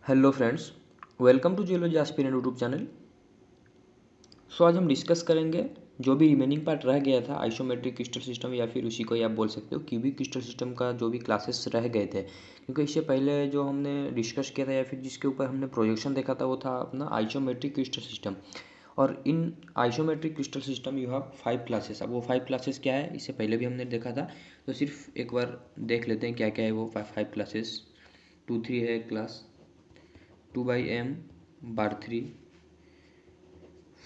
Hello friends, welcome to geology aspirant YouTube channel. आज हम discuss करेंगे जो भी रिमेनिंग पार्ट रह गया था आइसोमेट्रिक क्रिस्टल सिस्टम या फिर उसी को ही आप बोल सकते हो क्यूबिक क्रिस्टल सिस्टम का जो भी क्लासेस रह गए थे, क्योंकि इससे पहले जो हमने डिस्कस किया था या फिर जिसके ऊपर हमने प्रोजेक्शन देखा था वो था अपना आइसोमेट्रिक क्रिस्टल सिस्टम। और in isometric crystal system you have 5 classes. अब वो 5 क्लासेस क्या है इससे पहले भी हमने देखा था, तो सिर्फ एक बार देख लेते हैं क्या क्या है वो 5 क्लासेस। 2-3 है क्लास 2/m बार 3,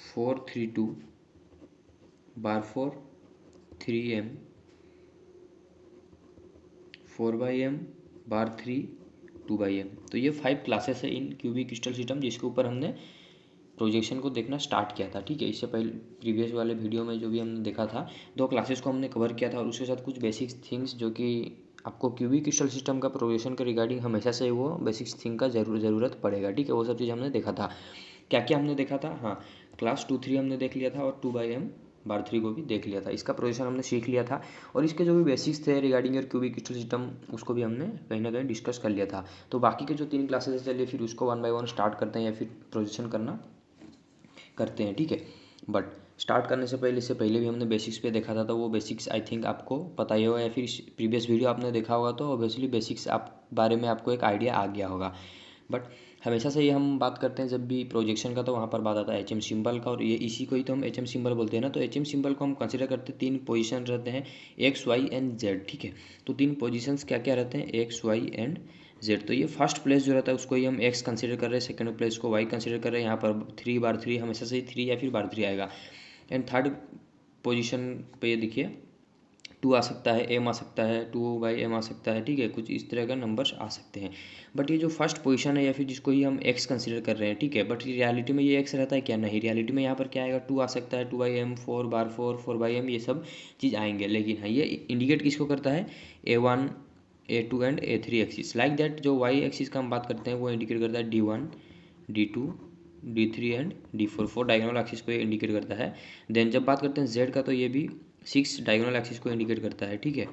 4-3-2 बार 4, 3m, 4/m बार 3, 2/m। तो ये 5 क्लासेस है इन क्यूबिक क्रिस्टल सिस्टम जिसके ऊपर हमने प्रोजेक्शन को देखना स्टार्ट किया था। ठीक है, इससे पहले प्रीवियस वाले वीडियो में जो भी हमने देखा था 2 क्लासेस को हमने कवर किया था और उसके साथ कुछ बेसिक थिंग्स जो कि आपको क्यूबिक क्रिस्टल सिस्टम का प्रोजेक्शन के रिगार्डिंग हमेशा से वो बेसिक थिंग का ज़रूरत पड़ेगा। ठीक है, वो सब चीज़ हमने देखा था। क्या क्या हमने देखा था, हाँ, क्लास 2-3 हमने देख लिया था और 2/m बार 3 को भी देख लिया था। इसका प्रोजेक्शन हमने सीख लिया था और इसके जो भी बेसिक्स थे regarding your cubic crystal system उसको भी हमने कहीं ना कहीं डिस्कस कर लिया था। तो बाकी के जो 3 क्लासेस है चलिए फिर उसको 1 बाय 1 स्टार्ट करते हैं या फिर प्रोजेक्शन करना करते हैं। ठीक है, बट स्टार्ट करने से पहले इससे पहले भी हमने बेसिक्स पे देखा था, तो वो बेसिक्स आई थिंक आपको पता ही होगा या फिर प्रीवियस वीडियो आपने देखा होगा तो ऑब्वियसली बेसिक्स आप बारे में आपको एक आइडिया आ गया होगा। बट हमेशा से ये हम बात करते हैं जब भी प्रोजेक्शन का, तो वहाँ पर बात आता है एच एम सिम्बल का, और ये इसी को ही तो हम एच एम सिम्बल बोलते हैं ना। तो एच एम सिम्बल को हम कंसिडर करते हैं 3 पोजीशन रहते हैं, एक्स वाई एंड जेड। ठीक है, तो 3 पोजीशंस क्या क्या रहते हैं, एक्स वाई एंड जेड। तो ये फर्स्ट प्लेस जो रहता है उसको ही हम एक्स कंसिडर कर रहे हैं, सेकंड प्लेस को वाई कंसिडर कर रहे हैं। यहाँ पर 3 बार 3 हमेशा से ही 3 या फिर बार 3 आएगा। एंड थर्ड पोजीशन पे ये देखिए 2 आ सकता है, एम आ सकता है, 2/m आ सकता है। ठीक है, कुछ इस तरह का नंबर्स आ सकते हैं। बट ये जो फर्स्ट पोजीशन है या फिर जिसको ही हम एक्स कंसिडर कर रहे हैं, ठीक है, बट रियलिटी में ये एक्स रहता है क्या, नहीं, रियलिटी में यहाँ पर क्या आएगा, 2 आ सकता है, 2/m, 4 बार 4, 4/m, ये सब चीज़ आएंगे। लेकिन हाँ, ये इंडिकेट किसको करता है, A1, A2 and A3 axis. Like that जो वाई एक्सिस का हम बात करते हैं वो इंडिकेट करता है D1, D2, D3 and D4, 4 diagonal axis को ये इंडिकेट करता है। देन जब बात करते हैं जेड का, तो ये भी 6 डायगोनल एक्सिस को इंडिकेट करता है। ठीक है,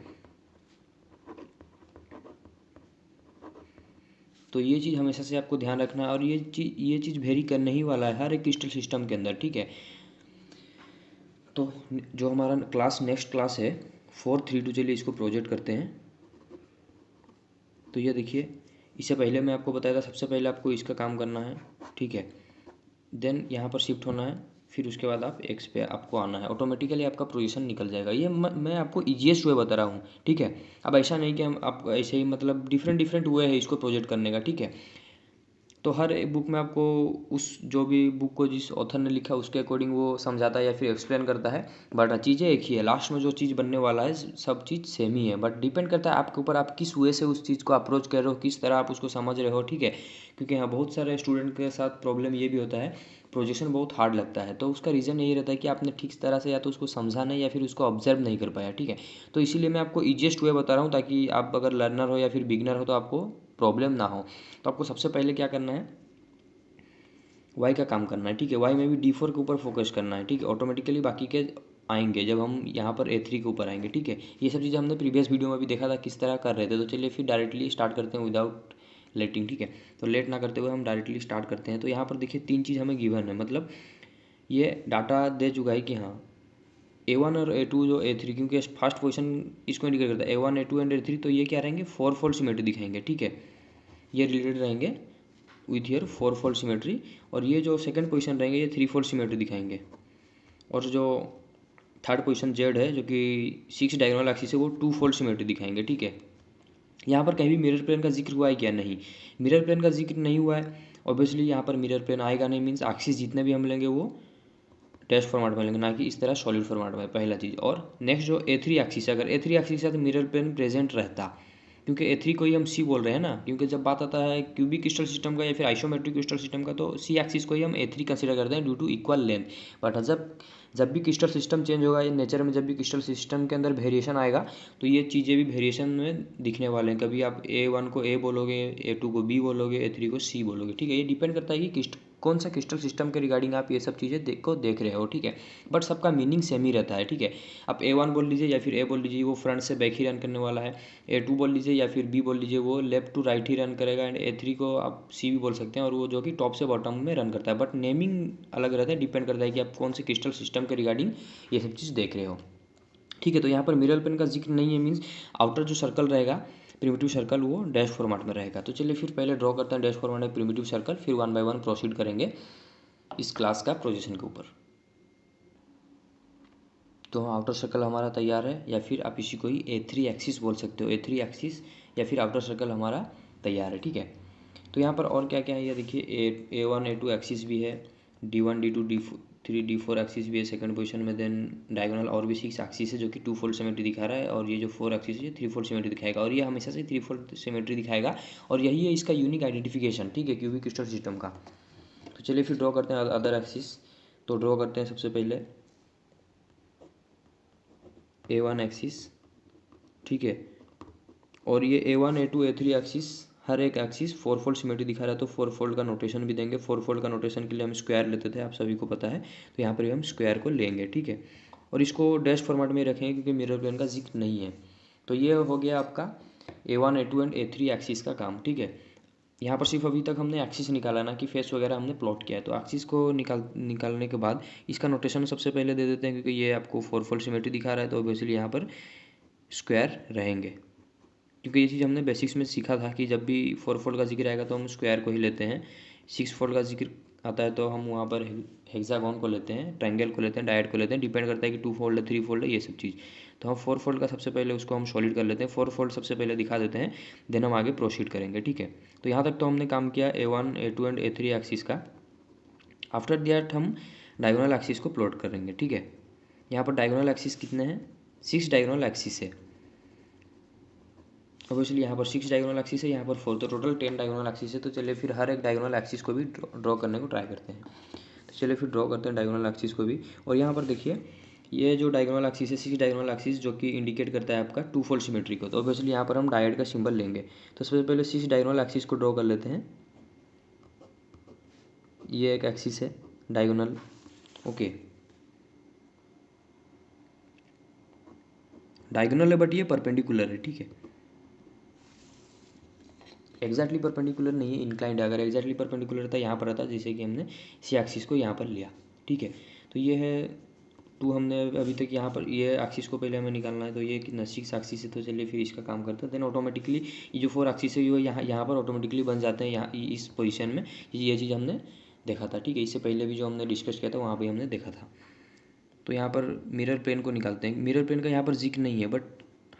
तो ये चीज़ हमेशा से आपको ध्यान रखना है और ये चीज़ वेरी करने ही वाला है हर एक क्रिस्टल सिस्टम के अंदर। ठीक है, तो जो हमारा क्लास नेक्स्ट क्लास है 4-3-2, चलिए इसको प्रोजेक्ट करते हैं। तो ये देखिए, इससे पहले मैं आपको बताया था सबसे पहले आपको इसका काम करना है। ठीक है, देन यहाँ पर शिफ्ट होना है, फिर उसके बाद आप एक्स पे आपको आना है, ऑटोमेटिकली आपका पोजीशन निकल जाएगा। ये मैं आपको ईजीएस्ट वे बता रहा हूँ। ठीक है, अब ऐसा नहीं कि हम आप ऐसे ही, मतलब डिफरेंट डिफरेंट वे है इसको प्रोजेक्ट करने का। ठीक है, तो हर एक बुक में आपको उस जो भी बुक को जिस ऑथर ने लिखा उसके अकॉर्डिंग वो समझाता है या फिर एक्सप्लेन करता है। बट चीज़ें एक ही है, लास्ट में जो चीज़ बनने वाला है सब चीज़ सेम ही है, बट डिपेंड करता है आपके ऊपर आप किस वे से उस चीज़ को अप्रोच कर रहे हो, किस तरह आप उसको समझ रहे हो। ठीक है, क्योंकि हाँ, बहुत सारे स्टूडेंट के साथ प्रॉब्लम ये भी होता है, प्रोजेक्शन बहुत हार्ड लगता है, तो उसका रीज़न यही रहता है कि आपने ठीक तरह से या तो उसको समझा नहीं या फिर उसको ऑब्जर्व नहीं कर पाया। ठीक है, तो इसीलिए मैं आपको ईजिएस्ट वे बता रहा हूँ ताकि आप अगर लर्नर हो या फिर बिगनर हो तो आपको प्रॉब्लम ना हो। तो आपको सबसे पहले क्या करना है, वाई का काम करना है। ठीक है, वाई में भी D4 के ऊपर फोकस करना है। ठीक है, ऑटोमेटिकली बाकी के आएंगे जब हम यहाँ पर A3 के ऊपर आएंगे। ठीक है, ये सब चीज़ें हमने प्रीवियस वीडियो में भी देखा था किस तरह कर रहे थे। तो चलिए फिर डायरेक्टली स्टार्ट करते हैं विदाउट लेटिंग। ठीक है, तो लेट ना करते हुए हम डायरेक्टली स्टार्ट करते हैं। तो यहाँ पर देखिए 3 चीज़ हमें गिवन है, मतलब ये डाटा दे चुका है कि हाँ A1 और A2 जो A3, क्योंकि फर्स्ट पोजिशन इसको इंडिकेट करता है A1, A2 एंड A3, तो ये क्या रहेंगे, 4 फोल्ड सिमेट्री दिखाएंगे। ठीक है, ये रिलेटेड रहेंगे विथ ईयर 4 फोल्ड सिमेट्री, और ये जो सेकंड पोजीशन रहेंगे ये 3 फोल्ड सिमेट्री दिखाएंगे। और जो थर्ड पोजीशन जेड है जो कि 6 डायगोनल एक्सिस है वो 2 फोल्ड सिमेट्री दिखाएंगे। ठीक है, यहाँ पर कहीं भी मिरर प्लेन का जिक्र हुआ है क्या, नहीं, मिरर प्लेन का जिक्र नहीं हुआ है। ऑब्वियसली यहाँ पर मिरर प्लेन आएगा नहीं, मीन्स एक्सिस जितने भी हम लेंगे वो टेस्ट फॉर्मेट में लेंगे, ना कि इस तरह सॉलिड फॉर्मेट में, पहला चीज़। और नेक्स्ट जो A3 एक्सिस है, अगर A3 एक्सिस है तो मिरर प्लेन प्रेजेंट रहता, क्योंकि A3 को ही हम C बोल रहे हैं ना, क्योंकि जब बात आता है क्यूबिक क्रिस्टल सिस्टम का या फिर आइसोमेट्रिक क्रिस्टल सिस्टम का, तो C एक्सिस को ही हम A3 कंसीडर करते हैं due to equal length. But जब भी क्रिस्टल सिस्टम चेंज होगा या नेचर में जब भी क्रिस्टल सिस्टम के अंदर वेरिएशन आएगा तो ये चीज़ें भी वेरिएशन में दिखने वाले हैं। कभी आप A1 को A बोलोगे, A2 को B बोलोगे, A3 को C बोलोगे। ठीक है, ये डिपेंड करता है कि कौन सा क्रिस्टल सिस्टम के रिगार्डिंग आप ये सब चीज़ें देख रहे हो, ठीक है। बट सबका मीनिंग सेम ही रहता है, ठीक है। आप A1 बोल लीजिए या फिर A बोल लीजिए, वो फ्रंट से बैक ही रन करने वाला है। A2 बोल लीजिए या फिर B बोल लीजिए, वो लेफ्ट टू राइट ही रन करेगा। एंड A3 को आप C भी बोल सकते हैं, और वो जो कि टॉप से बॉटम में रन करता है। बट नेमिंग अलग रहता है, डिपेंड करता है कि आप कौन से क्रिस्टल सिस्टम के रिगार्डिंग ये सब चीज़ देख रहे हो, ठीक है। तो यहाँ पर मिरर पेन का जिक्र नहीं है, मीन्स आउटर जो सर्कल रहेगा प्रिमिटिव सर्कल वो डैश फॉर्मेट में रहेगा। तो चलिए फिर पहले ड्रॉ करते हैं डैश फॉर्मेट में प्रिमिटिव सर्कल, फिर 1 बाय 1 प्रोसीड करेंगे इस क्लास का प्रोजेक्शन के ऊपर। तो आउटर सर्कल हमारा तैयार है, या फिर आप इसी को ही A3 एक्सिस बोल सकते हो, A3 एक्सिस या फिर आउटर सर्कल हमारा तैयार है, ठीक है। तो यहाँ पर और क्या क्या है, ये देखिए A1 A2 एक्सिस भी है, D1 D2 D3 D4 axis भी है सेकंड पोजीशन में। देन डायगोनल और भी 6 एक्सिस है जो कि 2 फोल्ड सिमेट्री दिखा रहा है, और ये जो 4 एक्सिस है 3 फोल्ड सिमेट्री दिखाएगा, और ये हमेशा से 3 फोल्ड सिमेट्री दिखाएगा, और यही है इसका यूनिक आइडेंटिफिकेशन, ठीक है, क्यूबिक क्रिस्टल सिस्टम का। तो चलिए फिर ड्रॉ करते हैं अदर एक्सिस। तो ड्रॉ करते हैं सबसे पहले A1 एक्सिस, ठीक है। और ये A1 A2 A3 एक्सिस, हर एक एक्सिस 4 फोल्ड सिमेट्री दिखा रहा है, तो 4 फोल्ड का नोटेशन भी देंगे। 4 फोल्ड का नोटेशन के लिए हम स्क्वायर लेते थे, आप सभी को पता है, तो यहाँ पर भी हम स्क्वायर को लेंगे, ठीक है। और इसको डैश फॉर्मेट में रखेंगे क्योंकि मिरर प्लेन का जिक्र नहीं है। तो ये हो गया आपका A1 A2 and A3 axis का काम, ठीक है। यहाँ पर सिर्फ अभी तक हमने एक्सिस निकाला ना कि फेस वगैरह हमने प्लॉट किया है। तो एक्सिस को निकालने के बाद इसका नोटेशन सबसे पहले दे देते हैं, क्योंकि ये आपको 4 फोल्ड सिमेट्री दिखा रहा है, तो ऑब्वियसली यहाँ पर स्क्वायर रहेंगे, क्योंकि ये चीज़ हमने बेसिक्स में सीखा था कि जब भी 4 फोल्ड का जिक्र आएगा तो हम स्क्वायर को ही लेते हैं। 6 फोल्ड का जिक्र आता है तो हम वहाँ पर हेक्सागोन को लेते हैं, ट्रायंगल को लेते हैं, डायड को लेते हैं, डिपेंड करता है कि 2 फोल्ड है 3 फोल्ड है ये सब चीज़। तो हम 4 फोल्ड का सबसे पहले उसको हम सॉलिड कर लेते हैं, 4 फोल्ड सबसे पहले दिखा देते हैं, देन हम आगे प्रोसीड करेंगे, ठीक है। तो यहाँ तक तो हमने काम किया A1 A2 and A3 axis का। आफ्टर दैट हम डायगोनल एक्सिस को प्लॉट करेंगे, ठीक है। यहाँ पर डायगोनल एक्सिस कितने हैं, 6 डायगोनल एक्सिस है। ऑब्वियसली यहाँ पर 6 डायगोनल एक्सिस है, यहाँ पर 4, तो टोटल 10 डायगोनल एक्सिस है। तो चलिए फिर हर एक डायगोनल एक्सिस को भी ड्रॉ करने को ट्राई करते हैं। तो चलिए फिर ड्रॉ करते हैं डायगोनल एक्सिस को भी। और यहाँ पर देखिए ये जो डायगोनल एक्सिस है 6 डायगोनल एक्सिस, जो कि इंडिकेट करता है आपका 2 फोल्ड सिमेट्री को। तो ऑब्वियसली यहाँ पर हम डायड का सिंबल लेंगे। तो सबसे पहले 6 डायगोनल एक्सिस को ड्रॉ कर लेते हैं। ये एक एक्सिस है डायगोनल, ओके, डायगोनल है बट ये परपेंडिकुलर है, ठीक है। एग्जैक्टली परपेंडिकुलर नहीं है, इंक्लाइंड है। अगर एग्जैक्टली परपेंडिकुलर रहता यहाँ पर रहता, जैसे कि हमने सी एक्सिस को यहाँ पर लिया, ठीक है। तो ये है 2, हमने अभी तक यहाँ पर ये एक्सिस को पहले हमें निकालना है। तो ये कितना 6 एक्सिस है, तो चलिए फिर इसका काम करते हैं। देन ऑटोमेटिकली ये जो 4 एक्सिस है ये यहाँ पर ऑटोमेटिकली बन जाते हैं, यहाँ इस पोजीशन में। ये चीज़ हमने देखा था, ठीक है। इससे पहले भी जो हमने डिस्कस किया था वहाँ पर हमने देखा था। तो यहाँ पर मिरर प्लेन को निकालते हैं। मिरर प्लेन का यहाँ पर जिक्र नहीं है, बट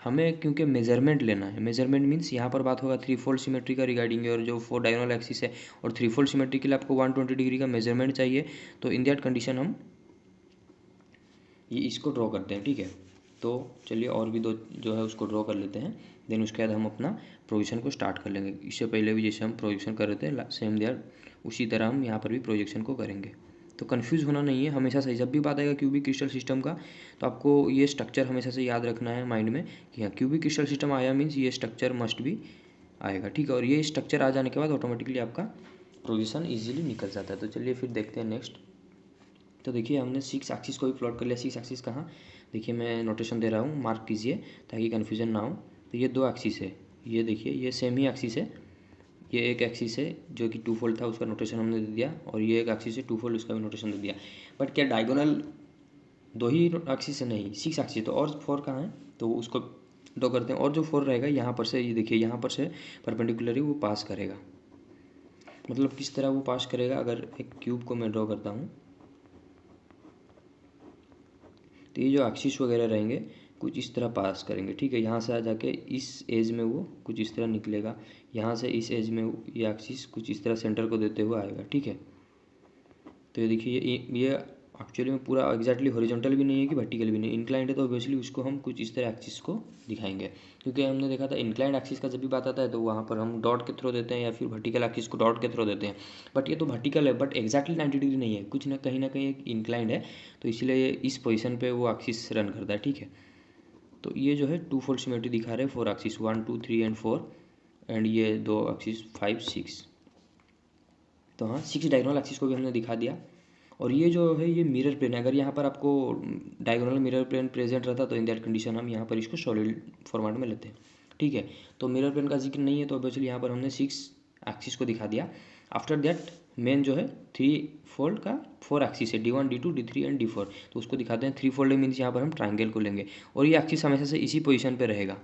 हमें क्योंकि मेजरमेंट लेना है, मेजरमेंट मीन्स यहाँ पर बात होगा 3 फोल्ड सिमेट्री का रिगार्डिंग है, और जो 4 डायगोनल एक्सिस है और 3 फोल्ड सिमेट्री के लिए आपको 120 डिग्री का मेजरमेंट चाहिए। तो इन दैट कंडीशन हम ये इसको ड्रॉ करते हैं, ठीक है। तो चलिए और भी 2 जो है उसको ड्रॉ कर लेते हैं। देन उसके बाद हम अपना प्रोजेक्शन को स्टार्ट कर लेंगे। इससे पहले भी जैसे हम प्रोजेक्शन कर रहे थे सेम देयर, उसी तरह हम यहाँ पर भी प्रोजेक्शन को करेंगे। तो कन्फ्यूज़ होना नहीं है हमेशा सही। जब भी बात आएगा क्यूबिक क्रिस्टल सिस्टम का, तो आपको ये स्ट्रक्चर हमेशा से याद रखना है माइंड में कि हाँ, क्यूबिक क्रिस्टल सिस्टम आया मीन्स ये स्ट्रक्चर मस्ट भी आएगा, ठीक है। और ये स्ट्रक्चर आ जाने के बाद ऑटोमेटिकली आपका प्रोजेक्शन ईजिली निकल जाता है। तो चलिए फिर देखते हैं नेक्स्ट। तो देखिए हमने 6 एक्सिस को भी प्लॉट कर लिया। 6 एक्सिस कहाँ, देखिए मैं नोटेशन दे रहा हूँ, मार्क कीजिए ताकि कन्फ्यूजन ना हो। तो ये 2 एक्सिस है, ये देखिए ये सेम ही एक्सिस है। ये एक एक्सिस है जो कि 2 फोल्ड था, उसका नोटेशन हमने दे दिया, और ये एक एक्सिस है 2 फोल्ड, उसका भी नोटेशन दे दिया। बट क्या डायगोनल 2 ही एक्सिस है, नहीं 6 एक्सिस। तो और 4 कहाँ है, तो उसको ड्रॉ करते हैं। और जो 4 रहेगा यहाँ पर से, ये देखिए यहाँ पर से परपेंडिकुलरली वो पास करेगा। मतलब किस तरह वो पास करेगा, अगर एक क्यूब को मैं ड्रॉ करता हूँ तो ये जो एक्सिस वगैरह रहेंगे कुछ इस तरह पास करेंगे, ठीक है। यहाँ से आ जाके इस एज में वो कुछ इस तरह निकलेगा, यहाँ से इस एज में ये एक्सिस कुछ इस तरह सेंटर को देते हुए आएगा, ठीक है। तो ये देखिए ये एक्चुअली में पूरा एग्जैक्टली हॉरिजॉन्टल भी नहीं है कि वर्टिकल भी नहीं, इंक्लाइंड है। तो ऑब्वियसली उसको हम कुछ इस तरह एक्सिस को दिखाएंगे, क्योंकि हमने देखा था इंक्लाइंड एक्सिस का जब भी बात आता है तो वहाँ पर हम डॉट के थ्रू देते हैं, या फिर वर्टिकल एक्सिस को डॉट के थ्रू देते हैं। बट ये तो वर्टिकल है, बट एक्जैक्टली 90 डिग्री नहीं है, कुछ ना कहीं एक इंक्लाइंड है। तो इसलिए इस पोजिशन पर वो एक्सिस रन करता है, ठीक है। तो ये जो है 2 फोल्ड सिमेट्री दिखा रहे हैं, 4 एक्सिस 1 2 3 एंड 4, एंड ये 2 एक्सिस 5 6। तो हाँ 6 डायगोनल एक्सिस को भी हमने दिखा दिया। और ये जो है ये मिरर प्लेन है, अगर यहाँ पर आपको डायगोनल मिरर प्लेन प्रेजेंट रहता तो इन दैट कंडीशन हम यहाँ पर इसको सॉलिड फॉर्मेट में लेते हैं, ठीक है। तो मिरर प्लेन का जिक्र नहीं है तो ऑब्वियसली यहाँ पर हमने 6 एक्सिस को दिखा दिया। आफ्टर दैट मेन जो है 3 फोल्ड का 4 एक्सिस है, D1 D2 D3 and D4, तो उसको दिखाते हैं। 3 फोल्ड मीन्स यहाँ पर हम ट्राइंगल को लेंगे और ये एक्सिस हमेशा से इसी पोजीशन पे रहेगा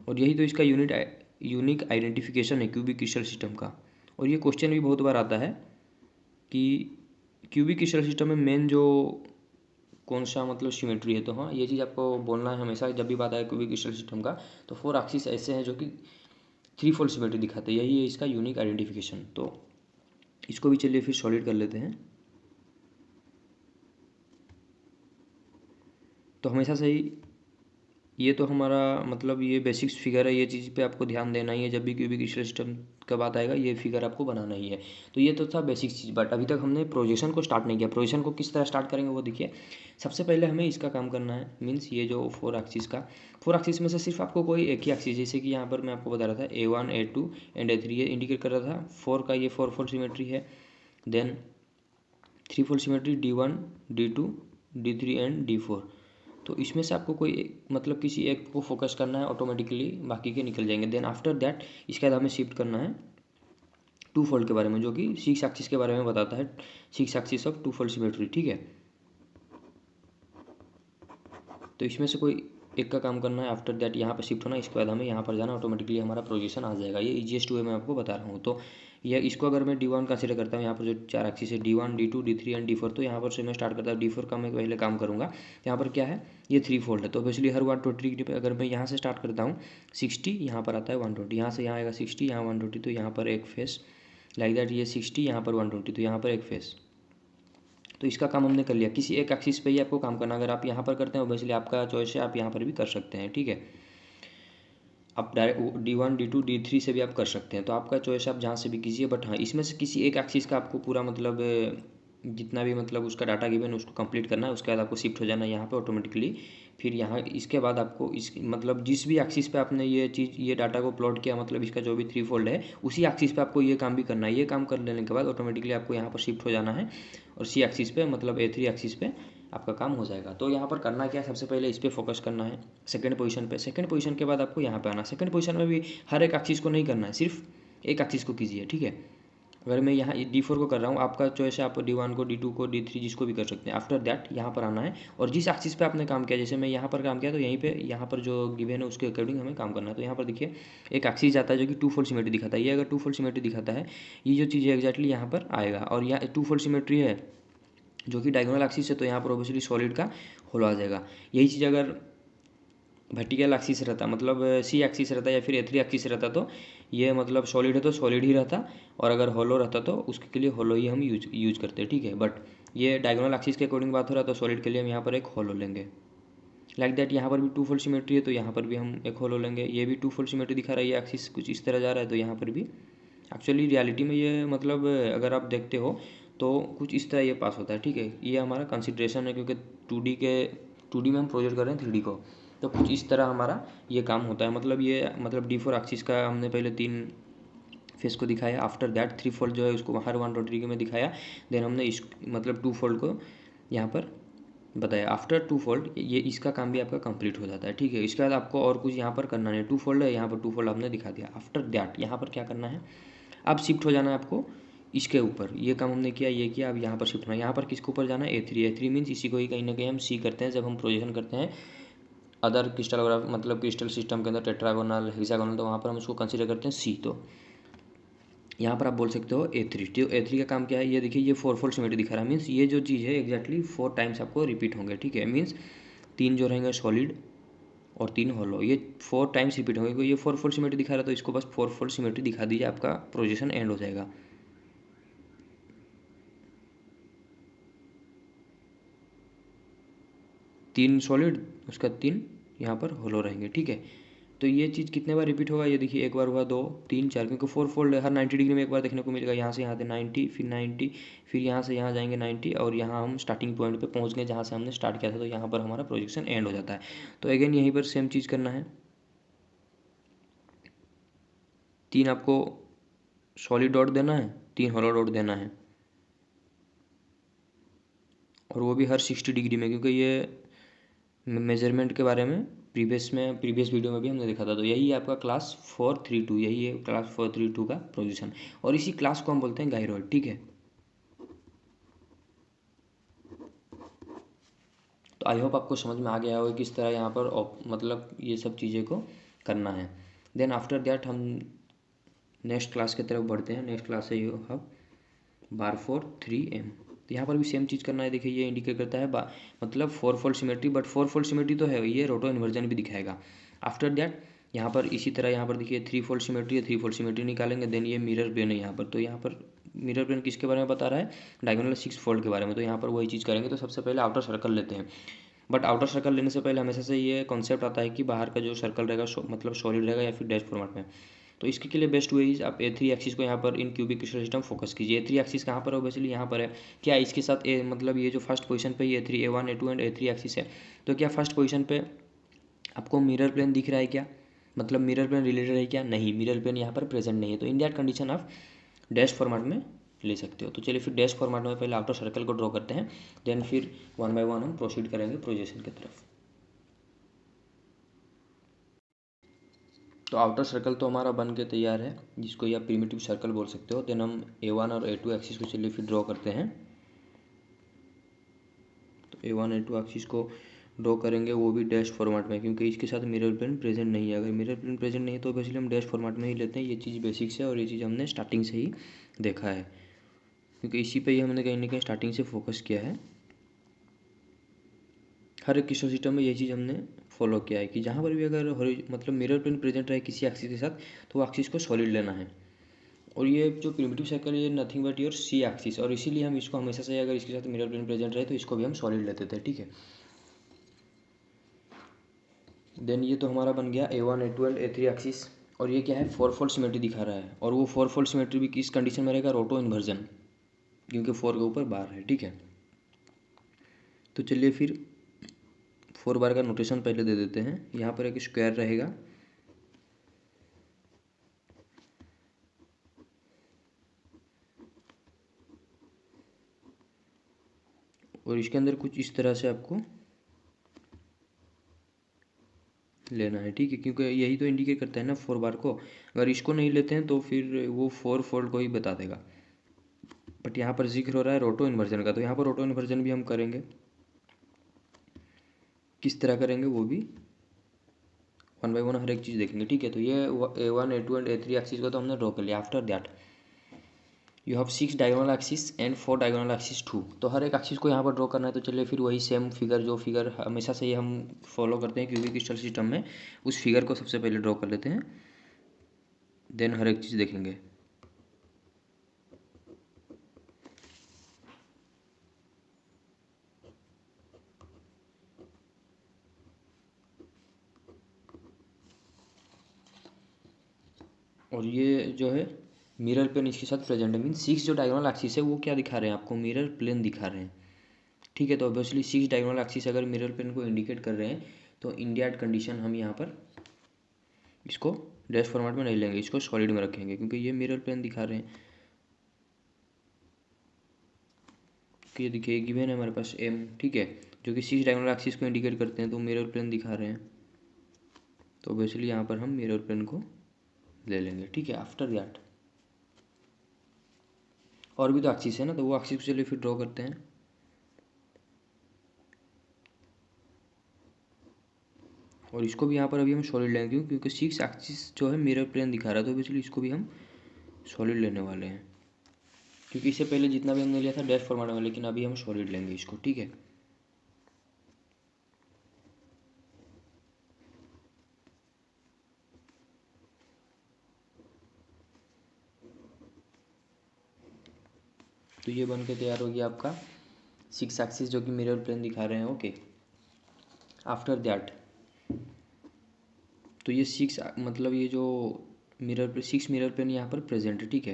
और यही तो इसका यूनिक आइडेंटिफिकेशन है क्यूबिक क्रिस्टल सिस्टम का। और ये क्वेश्चन भी बहुत बार आता है कि क्यूबिक क्रिस्टल सिस्टम में मेन जो कौन सा मतलब सिमेट्री है, तो हाँ ये चीज़ आपको बोलना है हमेशा जब भी बात आए क्यूबिक क्रिस्टल सिस्टम का। तो 4 एक्सिस ऐसे हैं जो कि 3 फोल्ड सिमेट्री दिखाते हैं, यही है इसका यूनिक आइडेंटिफिकेशन। तो इसको भी चलिए फिर सॉलिड कर लेते हैं। तो हमेशा से ही ये तो हमारा मतलब ये बेसिक्स फिगर है, ये चीज़ पे आपको ध्यान देना ही है जब भी क्यूबिक क्रिस्टल सिस्टम का बात आएगा, ये फिगर आपको बनाना ही है। तो ये तो था बेसिक चीज़, बट अभी तक हमने प्रोजेक्शन को स्टार्ट नहीं किया। प्रोजेक्शन को किस तरह स्टार्ट करेंगे वो देखिए। सबसे पहले हमें इसका काम करना है, मीन्स ये जो 4 एक्सिस का, 4 एक्सिस में से सिर्फ आपको कोई एक ही एक्सिस, जैसे कि यहाँ पर मैं आपको बता रहा था A1 A2 एंड A3 ये इंडिकेट कर रहा था 4 का, ये 4 फोल्ड सिमेट्री है। Then 3 fold symmetry D1 D2 D3 and D4। तो इसमें से आपको कोई मतलब किसी एक को फोकस करना है, ऑटोमेटिकली बाकी के निकल जाएंगे। देन आफ्टर दैट इसके बाद हमें शिफ्ट करना है 2 फोल्ड के बारे में, जो कि 6 एक्सिस के बारे में बताता है, 6 एक्सिस ऑफ 2 फोल्ड सिमेट्री, ठीक है। तो इसमें से कोई एक का काम करना है, आफ्टर दैट यहाँ पर शिफ्ट होना, इसके बाद हमें यहाँ पर जाना, ऑटोमेटिकली हमारा प्रोजेक्शन आ जाएगा। ये ईजीएस्ट वे मैं आपको बता रहा हूँ। तो ये इसको अगर मैं D1 कंसीडर करता हूँ, यहाँ पर जो 4 एक्सिस है D1 D2 D3 and D4, तो यहाँ पर से मैं स्टार्ट करता हूँ D4 का मैं पहले काम करूँगा। यहाँ पर क्या है, ये 3 फोल्ड है, तो ऑब्वियसली हर 120 पे अगर मैं यहाँ से स्टार्ट करता हूँ 60, यहाँ पर आता है 120, यहाँ से यहाँ आएगा 60, यहाँ 120, तो यहाँ पर एक फेस लाइक दैट, ये 60 यहाँ पर 120, तो यहाँ पर एक फेस। तो इसका काम हमने कर लिया। किसी एक एक्सिस पे ही आपको काम करना, अगर आप यहाँ पर करते हैं ऑब्वियसली आपका चॉइस है, आप यहाँ पर भी कर सकते हैं, ठीक है। आप डायरेक्ट D1 D2 D3 से भी आप कर सकते हैं, तो आपका चॉइस आप जहाँ से भी कीजिए। बट हाँ इसमें से किसी एक एक्सिस का आपको पूरा मतलब जितना भी मतलब उसका डाटा गिवन है उसको कंप्लीट करना है। उसके बाद आपको शिफ्ट हो जाना है यहाँ पे ऑटोमेटिकली। फिर यहाँ इसके बाद आपको इस मतलब जिस भी एक्सिस पे आपने ये चीज़ ये डाटा को प्लॉट किया, मतलब इसका जो भी 3 फोल्ड है उसी एक्सिस पे आपको ये काम भी करना है। ये काम कर लेने के बाद ऑटोमेटिकली आपको यहाँ पर शिफ्ट हो जाना है और C एक्सिस पे मतलब A3 एक्सिस पे आपका काम हो जाएगा। तो यहाँ पर करना क्या है, सबसे पहले इस पर फोकस करना है सेकंड पोजीशन पे। सेकंड पोजीशन के बाद आपको यहाँ पे आना। सेकंड पोजीशन में भी हर एक एक्सिस को नहीं करना है, सिर्फ एक एक्सिस को कीजिए, ठीक है। अगर मैं यहाँ D4 को कर रहा हूँ, आपका चॉइस है, आप D1 को D2 को D3 जिसको भी कर सकते हैं। आफ्टर दैट यहाँ पर आना है और जिस एक्सिस पे आपने काम किया, जैसे मैं यहाँ पर काम किया तो यहीं पे यहाँ पर जो गिवन है उसके अकॉर्डिंग हमें काम करना है। तो यहाँ पर देखिए एक एक्सिस आता है जो कि 2 फोल्ड सिमेट्री दिखाता है। ये अगर 2 फोल्ड सिमेट्री दिखाता है, ये जो चीज़ है एग्जैक्टली यहाँ पर आएगा। और यहाँ 2 फोल्ड सिमेट्री है जो कि डायगोनल एक्सिस है, तो यहाँ पर ऑब्वियसली सॉलिड का होल आ जाएगा। यही चीज़ अगर वर्टिकल एक्सिस रहता, मतलब C एक्सिस रहता या फिर A3 एक्सिस रहता, तो ये मतलब सॉलिड है तो सॉलिड ही रहता, और अगर होलो रहता तो उसके लिए होलो ही हम यूज करते हैं, ठीक है। बट ये डायगोनल एक्सिस के अकॉर्डिंग बात हो रहा है, तो सॉलिड के लिए हम यहाँ पर एक होलो लेंगे। लाइक दैट यहाँ पर भी 2 फोल्ड सिमेट्री है तो यहाँ पर भी हम एक होलो लेंगे। ये भी 2 फोल्ड सिमेट्री दिखा रहा है, ये एक्सिस कुछ इस तरह जा रहा है, तो यहाँ पर भी एक्चुअली रियलिटी में ये मतलब अगर आप देखते हो तो कुछ इस तरह ये पास होता है, ठीक है। ये हमारा कंसिड्रेशन है क्योंकि 2D में हम प्रोजेक्ट कर रहे हैं 3D को, तो कुछ इस तरह हमारा ये काम होता है। मतलब ये मतलब D4 एक्सिस का हमने पहले 3 फेस को दिखाया। आफ्टर दैट 3 फोल्ड जो है उसको हर 120 में दिखाया। देन हमने इस मतलब 2 फोल्ड को यहाँ पर बताया। आफ्टर 2 फोल्ड ये इसका काम भी आपका कंप्लीट हो जाता है, ठीक है। इसके बाद आपको और कुछ यहाँ पर करना नहीं, 2 फोल्ड है, यहाँ पर 2 फोल्ड आपने दिखा दिया। आफ्टर दैट यहाँ पर क्या करना है, अब शिफ्ट हो जाना है आपको इसके ऊपर। ये काम हमने किया, ये किया, अब यहाँ पर शिफ्ट होना है। यहाँ पर किसके ऊपर जाना है, A3 मीन्स इसी को ही कहीं ना कहीं हम C करते हैं जब हम प्रोजेक्शन करते हैं अदर क्रिस्टलोग्राफ मतलब क्रिस्टल सिस्टम के अंदर टेट्रागोनल हेक्सागोनल, तो वहाँ पर हम उसको कंसीडर करते हैं C। तो यहाँ पर आप बोल सकते हो A3। तो A3 का काम क्या है, ये देखिए ये 4 फोल्ड सिमेट्री दिखा रहा है, मीन्स ये जो चीज़ है एग्जैक्टली 4 टाइम्स आपको रिपीट होंगे, ठीक है। मीन्स 3 जो रहेंगे सॉलिड और 3 होलो, ये 4 टाइम्स रिपीट होंगे। क्योंकि ये 4 फोल्ड सिमेट्री दिखा रहा है तो इसको बस 4 फोल्ड सिमेट्री दिखा दीजिए, आपका प्रोजेक्शन एंड हो जाएगा। तीन सॉलिड उसका 3 यहाँ पर होलो रहेंगे, ठीक है। तो ये चीज़ कितने बार रिपीट होगा, ये देखिए एक बार हुआ, 2 3 4, क्योंकि 4 फोल्ड हर 90 डिग्री में एक बार देखने को मिलेगा। यहाँ से यहाँ थे 90, फिर 90, फिर यहाँ से यहाँ जाएंगे 90, और यहाँ हम स्टार्टिंग पॉइंट पे पहुँच गए जहाँ से हमने स्टार्ट किया था, तो यहाँ पर हमारा प्रोजेक्शन एंड हो जाता है। तो अगेन यहीं पर सेम चीज़ करना है। 3 आपको सॉलिड डॉट देना है, 3 हॉलो डॉट देना है, और वो भी हर 60 डिग्री में, क्योंकि ये मेजरमेंट के बारे में प्रीवियस वीडियो में भी हमने देखा था। तो यही है आपका क्लास 432, यही है क्लास 432 का पोजीशन, और इसी क्लास को हम बोलते हैं गायरॉइड। ठीक है, तो आई होप आपको समझ में आ गया होगा किस तरह यहाँ पर मतलब ये सब चीज़ें को करना है। देन आफ्टर दैट हम नेक्स्ट क्लास की तरफ बढ़ते हैं। नेक्स्ट क्लास है ये हम बार 3M। तो यहाँ पर भी सेम चीज़ करना है। देखिए ये इंडिकेट करता है मतलब 4-फोल्ड सिमेट्री, बट 4-फोल्ड सिमेट्री तो है, ये रोटो इन्वर्जन भी दिखाएगा। आफ्टर दैट यहाँ पर इसी तरह यहाँ पर देखिए 3-फोल्ड सिमेट्री है, 3-फोल्ड सिमेट्री निकालेंगे। देन ये मिरर प्लेन है यहाँ पर, तो यहाँ पर मिरर प्लेन किसके बारे में बता रहा है, डायगोनल 6-फोल्ड के बारे में। तो यहाँ पर वही चीज़ करेंगे। तो सबसे पहले आउटर सर्कल लेते हैं, बट आउटर सर्कल लेने से पहले हमेशा से ये कॉन्सेप्ट आता है कि बाहर का जो सर्कल रहेगा मतलब सॉलिड रहेगा या फिर डैश फॉर्मेट में। तो इसके लिए बेस्ट वे इज आप A3 एक्सिस को यहाँ पर इन क्यूबिक क्रिस्टल सिस्टम फोकस कीजिए। A3 एक्सिस कहाँ पर है, बेसिकली यहाँ पर है। क्या इसके साथ मतलब ये जो फर्स्ट पोजीशन पे A3 A1 A2 and A3 axis है, तो क्या फर्स्ट पोजीशन पे आपको मिरर प्लेन दिख रहा है क्या, मतलब मिरर प्लेन रिलेटेड है क्या, नहीं, मिरर प्लेन यहाँ पर प्रेजेंट नहीं है। तो इन दैट कंडीशन आप डैश फॉर्मेट में ले सकते हो। तो चलिए फिर डैश फॉर्मेट में पहले आउटर सर्कल को ड्रॉ करते हैं, देन फिर 1 बाय 1 हम प्रोसीड करेंगे प्रोजेक्शन की तरफ। तो आउटर सर्कल तो हमारा बन के तैयार है, जिसको या प्रिमिटिव सर्कल बोल सकते हो। देन हम A1 और A2 एक्सिस को चलिए फिर ड्रॉ करते हैं। तो A1 A2 एक्सिस को ड्रॉ करेंगे, वो भी डैश फॉर्मेट में, क्योंकि इसके साथ मिरर प्लेन प्रेजेंट नहीं है। अगर मिरर प्लेन प्रेजेंट नहीं है तो बेसिकली हम डैश फॉर्मेट में ही लेते हैं। ये चीज़ बेसिक्स है और ये चीज़ हमने स्टार्टिंग से ही देखा है, क्योंकि इसी पे ही हमने कहीं ना कहीं स्टार्टिंग से फोकस किया है। हर एक क्रिस्टल सिस्टम में ये चीज़ हमने फॉलो किया है कि जहाँ पर भी अगर मतलब मिरर प्लेन प्रेजेंट रहे किसी एक्सिस के साथ, तो वो एक्सिस को सॉलिड लेना है। और ये जो प्रिमिटिव सर्कल है ये nothing but your C axis, और इसीलिए हम इसको हमेशा से अगर इसके साथ मिरर प्लेन प्रेजेंट रहे तो इसको भी हम सॉलिड लेते थे। ठीक है, देन ये तो हमारा बन गया A1 A2 and A3 axis. और ये क्या है, 4-फोल्ड सिमेट्री दिखा रहा है, और वो 4-फोल्ड सिमेट्री भी किस कंडीशन में रहेगा, रोटो इन्वर्जन, क्योंकि 4 के ऊपर बार है। ठीक है, तो चलिए फिर 4 बार का नोटेशन पहले दे देते हैं। यहाँ पर एक स्क्वायर रहेगा, और इसके अंदर कुछ इस तरह से आपको लेना है। ठीक है, क्योंकि यही तो इंडिकेट करता है ना 4 बार को। अगर इसको नहीं लेते हैं तो फिर वो 4-फोल्ड को ही बता देगा। बट यहाँ पर जिक्र हो रहा है रोटो इन्वर्जन का, तो यहाँ पर रोटो इन्वर्जन भी हम करेंगे। किस तरह करेंगे वो भी 1 बाय 1 हर एक चीज़ देखेंगे। ठीक है, तो ये A1 A2 and A3 axis को तो हमने ड्रॉ कर लिया। After that you have 6 diagonal axis and 4 diagonal axis 2। तो हर एक एक्सिस को यहाँ पर ड्रॉ करना है। तो चलिए फिर वही सेम फिगर, जो फिगर हमेशा से ही हम फॉलो करते हैं क्यूबिक क्रिस्टल सिस्टम में, उस फिगर को सबसे पहले ड्रॉ कर लेते हैं, देन हर एक चीज़ देखेंगे। और ये जो है मिरर प्लेन इसके साथ प्रेजेंट है, मीन 6 जो डायगोनल एक्सिस है वो क्या दिखा रहे हैं आपको, मिरर प्लेन दिखा रहे हैं। ठीक है, तो ऑब्वियसली 6 डायगोनल एक्सिस अगर मिरर प्लेन को इंडिकेट कर रहे हैं, तो इन दैट कंडीशन हम यहाँ पर इसको डैश फॉर्मेट में नहीं लेंगे, इसको सॉलिड में रखेंगे, क्योंकि ये मिरर प्लेन दिखा रहे हैं। कि ये देखिए गिवन है हमारे पास M, ठीक है, जो कि 6 डायगोनल एक्सिस को इंडिकेट करते हैं, तो मिरर प्लेन दिखा रहे हैं। तो ऑब्वियसली यहाँ पर हम मिरर प्लेन को ले लेंगे। ठीक है, आफ्टर दैट और भी तो एक्सिस है ना, तो वो एक्सिस को चलिए फिर ड्रॉ करते हैं। और इसको भी यहाँ पर अभी हम सॉलिड लेंगे, क्योंकि 6 एक्सिस जो है मिरर प्लेन दिखा रहा है, तो ऑब्वियसली इसको भी हम सॉलिड लेने वाले हैं, क्योंकि इससे पहले जितना भी हमने लिया था डैश फॉर्मेट में, लेकिन अभी हम सॉलिड लेंगे इसको। ठीक है, तो ये बन के तैयार हो गया आपका 6 एक्सिस जो कि मिरर प्लेन दिखा रहे हैं। ओके, आफ्टर दैट तो ये 6 मतलब ये जो मिरर 6 मिरर प्लेन यहाँ पर प्रेजेंट है। ठीक है,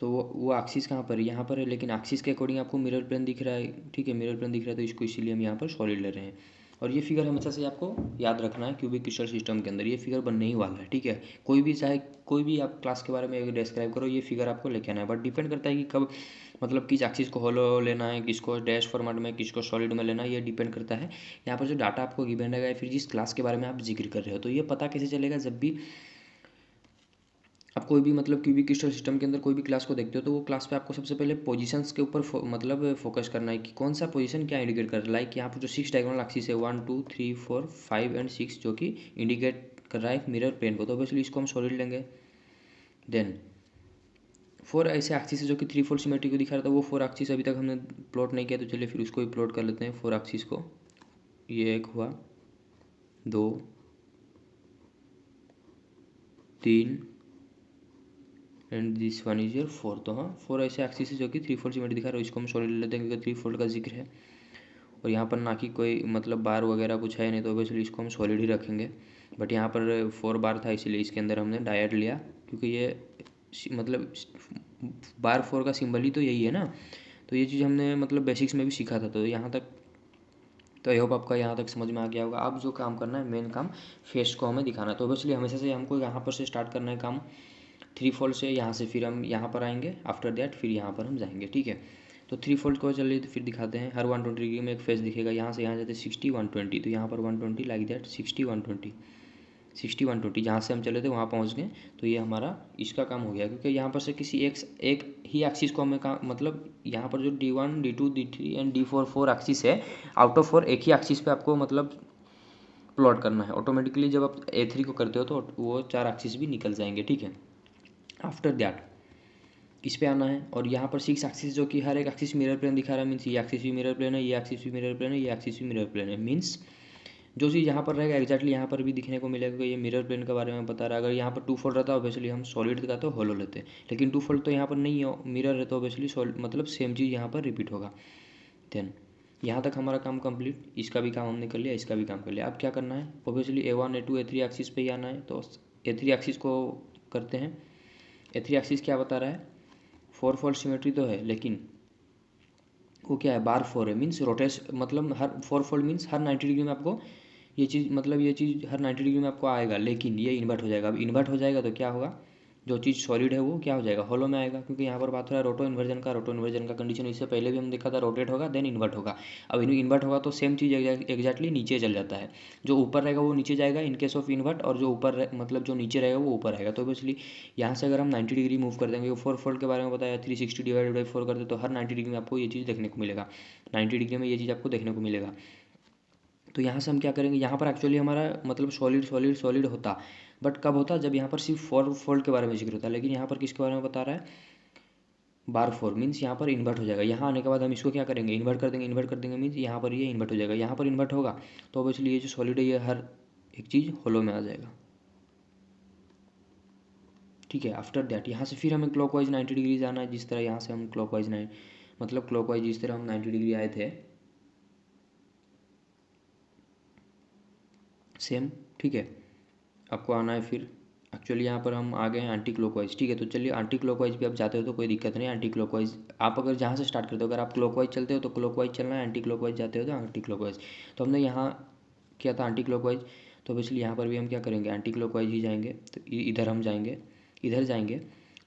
तो वो एक्सिस कहाँ पर है, यहाँ पर है, लेकिन एक्सिस के अकॉर्डिंग आपको मिरर प्लेन दिख रहा है। ठीक है, मिरर प्लेन दिख रहा है, तो इसको इसीलिए हम यहाँ पर सॉलिड ले रहे हैं। और ये फिगर हमेशा से आपको याद रखना है क्यूबिक क्रिस्टल सिस्टम के अंदर ये फिगर बनने ही वाला है, ठीक है। कोई भी चाहे कोई भी आप क्लास के बारे में डिस्क्राइब करो, ये फिगर आपको लेके आना है, बट डिपेंड करता है कि कब मतलब किस एक्सिस को होलो लेना है, किसको डैश फॉर्मेट में, किसको सॉलिड में लेना है, ये डिपेंड करता है। यहाँ पर जो डाटा आपको गिवन रहेगा, फिर जिस क्लास के बारे में आप जिक्र कर रहे हो, तो ये पता कैसे चलेगा, जब भी आप कोई भी मतलब क्यूबिक क्रिस्टल सिस्टम के अंदर कोई भी क्लास को देखते हो, तो वो क्लास पे आपको सबसे पहले पोजीशंस के ऊपर मतलब फोकस करना है कि कौन सा पोजीशन क्या इंडिकेट कर रहा है। लाइक यहाँ पर जो 6 डायगोनल एक्सिस है 1 2 3 4 5 एंड 6 जो कि इंडिकेट कर रहा है मिरर प्लेन को, तो ऑब्वियसली इसको हम सॉलिड लेंगे। देन 4 ऐसे एक्सिस जो कि 3 4 सिमेट्री को दिखा रहा था, वो 4 एक्सिस अभी तक हमने प्लॉट नहीं किया, तो चलिए फिर उसको भी प्लॉट कर लेते हैं 4 एक्सिस को। ये एक हुआ, 2 3 and this one is your 4। तो हाँ 4 ऐसे एक्सिस जो कि 3 4 सिमेट्री दिखा रहा है, इसको हम सॉलिड ले लेते हैं क्योंकि 3 4 का जिक्र है। और यहाँ पर ना कि कोई मतलब बार वगैरह कुछ है नहीं, तो ऑब्वियसली इसको हम सॉलिड ही रखेंगे। बट यहाँ पर 4 बार था, इसीलिए इसके अंदर हमने डायड लिया, क्योंकि ये मतलब बार 4 का सिंबल ही तो यही है ना। तो ये चीज़ हमने मतलब बेसिक्स में भी सीखा था, तो यहाँ तक तो आई होप आपका यहाँ तक समझ में आ गया होगा। अब जो काम करना है, मेन काम फेस को हमें दिखाना है, तो ऑब्वियसली हमेशा से हमको यहाँ पर से स्टार्ट करना है काम 3 फोल्ड से। यहाँ से फिर हम यहाँ पर आएंगे, आफ्टर दैट फिर यहाँ पर हम जाएंगे, ठीक है। तो 3 फोल्ड को चलिए तो फिर दिखाते हैं। हर 120 डिग्री में एक फेस दिखेगा, यहाँ से यहाँ जाते 60 120, तो यहाँ पर 120 लाइक दैट 60 120 60 120, जहाँ से हम चले थे वहाँ पहुँच गए। तो ये हमारा इसका काम हो गया, क्योंकि यहाँ पर से किसी एक ही एक्सिस को हमें काम मतलब यहाँ पर जो D1 D2 D3 and D4 4 axis है, आउट ऑफ 4 एक ही एक्सिस पे आपको मतलब प्लॉट करना है। ऑटोमेटिकली जब आप A3 को करते हो तो वो 4 एक्सिस भी निकल जाएंगे, ठीक है। आफ्टर दैट इस पे आना है, और यहाँ पर 6 एक्सिस जो कि हर एक एक्सिस मिरर प्लेन दिखा रहा है, मीन्स ये एक्सिस भी मिरर प्लेन है, ये एक्सिस भी मिरर प्लेन है, ये एक्सिस भी मिरर प्लेन है। मीन्स जो चीज़ यहाँ पर रहेगा एक्जैक्टली यहाँ पर भी दिखने को मिलेगा, क्योंकि ये मिरर प्लेन के बारे में बता रहा है। अगर यहाँ पर 2 फोल्ड रहता है ऑब्वियसली हम सॉलिड का तो होलो लेते, लेकिन 2 फोल्ड तो यहाँ पर नहीं है, मिरर है, तो ऑब्वियसली सॉलिड मतलब सेम चीज़ यहाँ पर रिपीट होगा। देन यहाँ तक हमारा काम कंप्लीट, इसका भी काम हमने कर लिया, इसका भी काम कर लिया। अब क्या करना है, obviously A1 A2 A3 axis पे ही आना है, तो A3 एक्सिस को करते हैं। A3 एक्सिस क्या बता रहा है, 4 फोल्ड सिमेट्री तो है, लेकिन वो क्या है, बार 4 है, मीन्स रोटेश मतलब हर 4 फोल्ड मीन्स हर 90 डिग्री में आपको ये चीज़ मतलब ये चीज़ हर 90 डिग्री में आपको आएगा, लेकिन ये इन्वर्ट हो जाएगा। अब इन्वर्ट हो जाएगा तो क्या होगा, जो चीज़ सॉलिड है वो क्या हो जाएगा, होलो में आएगा, क्योंकि यहाँ पर बात हो रहा है रोटो इन्वर्जन का कंडीशन। इससे पहले भी हम देखा था रोटेट होगा देन इन्वर्ट होगा। अब इन्वर्ट होगा तो सेम चीज़ एग्जैक्टली नीचे चल जाता है, जो ऊपर रहेगा वो नीचे जाएगा इन केस ऑफ इन्वर्ट, और जो ऊपर मतलब जो नीचे रहेगा वो ऊपर आएगा। तो ऑब्वियसली यहाँ से अगर हम 90 डिग्री मूव कर देंगे, 4 फोल्ड के बारे में बताया 360 डिवाइडेड बाई 4 करते, तो हर 90 डिग्री में आपको ये चीज़ देखने को मिलेगा, 90 डिग्री में ये चीज़ आपको देखने को मिलेगा। तो यहाँ से हम क्या करेंगे, यहाँ पर एक्चुअली हमारा मतलब सॉलिड होता, बट कब होता, जब यहाँ पर सिर्फ 4 फोल्ड के बारे में जिक्र होता, लेकिन यहाँ पर किसके बारे में बता रहा है, बार 4 मीन्स यहाँ पर इन्वर्ट हो जाएगा। यहाँ आने के बाद हम इसको क्या करेंगे, इन्वर्ट कर देंगे मीन्स यहाँ पर ये इन्वर्ट हो जाएगा। यहाँ पर इन्वर्ट होगा तो ऑब्वियसली ये जो सॉलिड है ये हर एक चीज़ होलो में आ जाएगा, ठीक है। आफ्टर दैट यहाँ से फिर हमें क्लॉकवाइज 90 डिग्री जाना है, जिस तरह यहाँ से हम क्लॉकवाइज मतलब क्लॉकवाइज जिस तरह हम 90 डिग्री आए थे सेम, ठीक है। आपको आना है फिर, एक्चुअली यहाँ पर हम आ गए हैं एंटी क्लॉकवाइज, ठीक है। तो चलिए एंटी क्लॉकवाइज भी आप जाते हो तो कोई दिक्कत नहीं, एंटी क्लॉकवाइज आप अगर जहाँ से स्टार्ट करते हो, अगर आप क्लॉकवाइज चलते हो तो क्लॉकवाइज चलना है, एंटी क्लॉकवाइज जाते हो तो एंटी क्लॉकवाइज। तो हमने यहाँ किया था एंटी क्लॉकवाइज, तो ऑब्वियसली यहाँ पर भी हम क्या करेंगे, एंटी क्लॉकवाइज ही जाएंगे। तो इधर हम जाएंगे, इधर जाएंगे,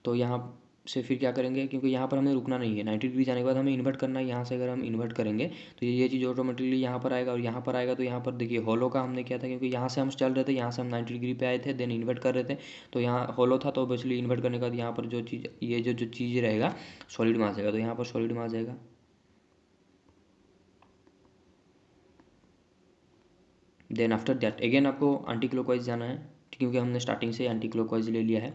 तो यहाँ से फिर क्या करेंगे, क्योंकि यहाँ पर हमें रुकना नहीं है, 90 डिग्री जाने के बाद हमें इन्वर्ट करना है। यहाँ से अगर हम इन्वर्ट करेंगे तो ये चीज़ ऑटोमेटिकली यहाँ पर आएगा, और यहाँ पर आएगा तो यहाँ पर देखिए होलो का हमने किया था, क्योंकि यहाँ से हम चल रहे थे, यहाँ से हम 90 डिग्री पे आए थे देन इन्वर्ट कर रहे थे, तो यहाँ होलो था, तो ऑब्वियसली इन्वर्ट करने के बाद यहाँ पर जो चीज़ ये जो चीज़ रहेगा सॉलिड में आ जाएगा, तो यहाँ पर सॉलिड में आ जाएगा। देन आफ्टर दैट अगेन आपको एंटी क्लॉकवाइज जाना है, क्योंकि हमने स्टार्टिंग से एंटी क्लॉकवाइज ले लिया है।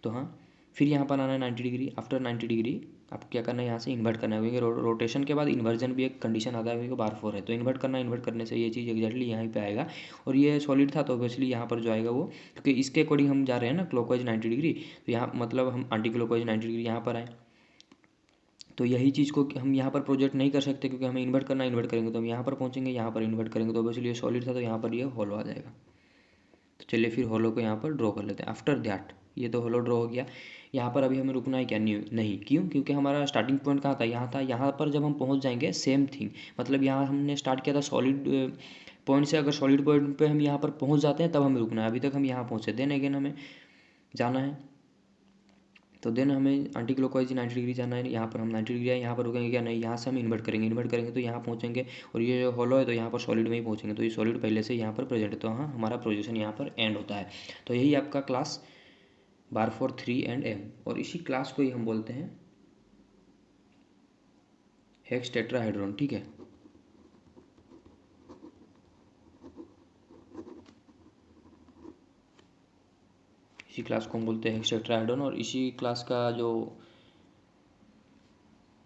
तो हाँ फिर यहाँ पर आना है 90 डिग्री, आफ्टर 90 डिग्री आपको क्या करना है, यहाँ से इन्वर्ट करना है, क्योंकि रोटेशन के बाद इन्वर्जन भी एक कंडीशन आता है, क्योंकि बार 4 है, तो इन्वर्ट करना है, इन्वर्ट करने से ये चीज़ एक्जैक्टली यहाँ पे आएगा। और ये सॉलिड था तो ऑब्वियसली यहाँ पर जो आएगा वो, क्योंकि इसके अकॉर्डिंग हम जा रहे हैं ना क्लॉकवाइज 90 डिग्री, तो यहाँ मतलब हम एंटी क्लॉकवाइज 90 डिग्री यहाँ पर आए। तो यही चीज़ को हम यहाँ पर प्रोजेक्ट नहीं कर सकते, क्योंकि हमें इन्वर्ट करना, इन्वर्ट करेंगे तो हम यहाँ पर पहुँचेंगे, यहाँ पर इन्वर्ट करेंगे तो ऑब्वियसली ये सॉलिड था, तो यहाँ पर ये होलो आ जाएगा। तो चलिए फिर होलो को यहाँ पर ड्रॉ कर लेते हैं। आफ्टर दैट ये तो होलो ड्रॉ हो गया। यहाँ पर अभी हमें रुकना है क्या, नहीं, क्यों, क्योंकि हमारा स्टार्टिंग पॉइंट कहाँ था, यहाँ था। यहाँ पर जब हम पहुँच जाएंगे सेम थिंग, मतलब यहाँ हमने स्टार्ट किया था सॉलिड पॉइंट से अगर सॉलिड पॉइंट पे हम यहाँ पर पहुँच जाते हैं तब हमें रुकना है। अभी तक हम यहाँ पहुँचे, देन अगेन हमें जाना है, तो देन हमें एंटी क्लॉकवाइज 90 डिग्री जाना है। यहाँ पर हम 90 डिग्री है, यहाँ पर रुकेंगे क्या? नहीं, यहाँ से हम इन्वर्ट करेंगे तो यहाँ पहुँचेंगे, और ये जो हॉलो है तो यहाँ पर सॉलिड में ही पहुँचेंगे, तो ये सॉलिड पहले से यहाँ पर प्रेजेंट है, तो हाँ हमारा प्रोजेक्शन यहाँ पर एंड होता है। तो यही आपका class bar for 3 and m, और इसी क्लास को ही हम बोलते हैं हेक्स टेट्राहेड्रॉन। ठीक है, इसी क्लास को हम बोलते हैं हेक्स टेट्राहेड्रॉन, और इसी क्लास का जो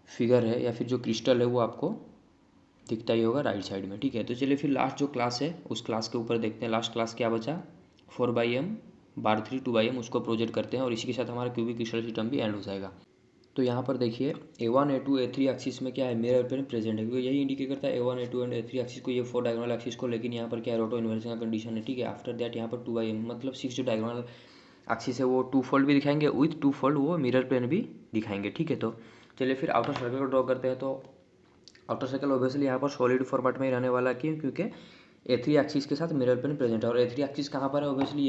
फिगर है या फिर जो क्रिस्टल है वो आपको दिखता ही होगा राइट साइड में। ठीक है, तो चलिए फिर लास्ट जो क्लास है उस क्लास के ऊपर देखते हैं। लास्ट क्लास क्या बचा? 4/m बार 3 2/m, उसको प्रोजेक्ट करते हैं, और इसी के साथ हमारा क्यूबिक क्रिस्टल सिस्टम भी एंड हो जाएगा। तो यहाँ पर देखिए A1 A2 A3 एक्सिस में क्या है? मिरर प्लेन प्रेजेंट है, क्योंकि यही इंडिकेट करता है A1 A2 and A3 axis को, ये 4 डायगोनल एक्सिस को। लेकिन यहाँ पर क्या है? रोटो इन्वर्जन का कंडीशन है। ठीक है, आफ्टर दैट यहाँ पर 2/m मतलब 6 जो डायगोनल एक्सिस है वो 2 फोल्ड भी दिखाएंगे, विथ 2 फोल्ड वो मिरर प्लेन भी दिखाएंगे। ठीक है, तो चलिए फिर आउटर सर्कल को ड्रॉ करते हैं। तो आउटर सर्कल ऑब्वियसली यहाँ पर सॉलिड फॉर्मेट में ही रहने वाला है, क्योंकि A3 एक्सिस के साथ मिरर प्लेन प्रेजेंट है, और A3 एक्सिस कहाँ पर है? ऑब्वियसली